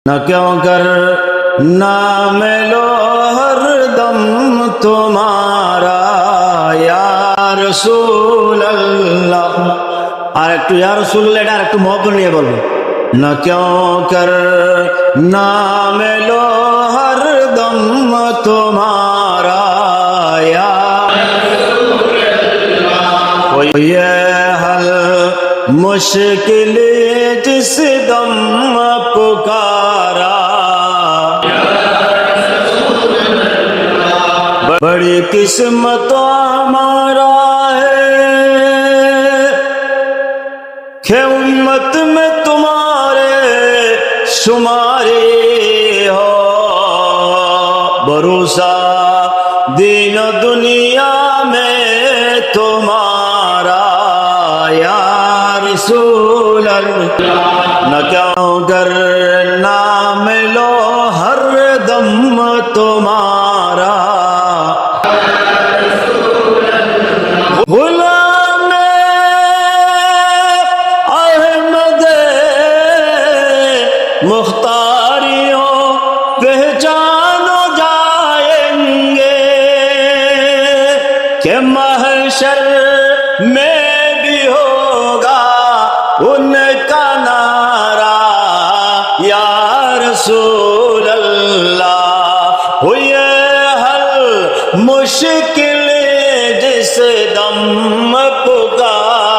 न क्यों कर नाम लो हर दम तुम्हारा या रसूल अल्लाह। আর একটু ইয়া রাসূলুল্লাহ এটা আর একটু মহব্বত নিয়ে বলবো। न क्यों कर नाम लो हर दम तुम्हारा या ये हल मुश्किल जिस दम पुकारा बड़ी किस्मत हमारा है कि उम्मत में तुम्हारे शुमारे हो। भरोसा दीन दुनिया में तुम्हारा या रसूल अल्लाह। न क्यों कर नाम लो हर दम तुम्हारा गुलाम अहमद मुख्तारियों पहचानो जाएंगे कि महशर में भी होगा उनका नारा या रसूल अल्लाह। हुए हल मुश्किल जिस दम पुकार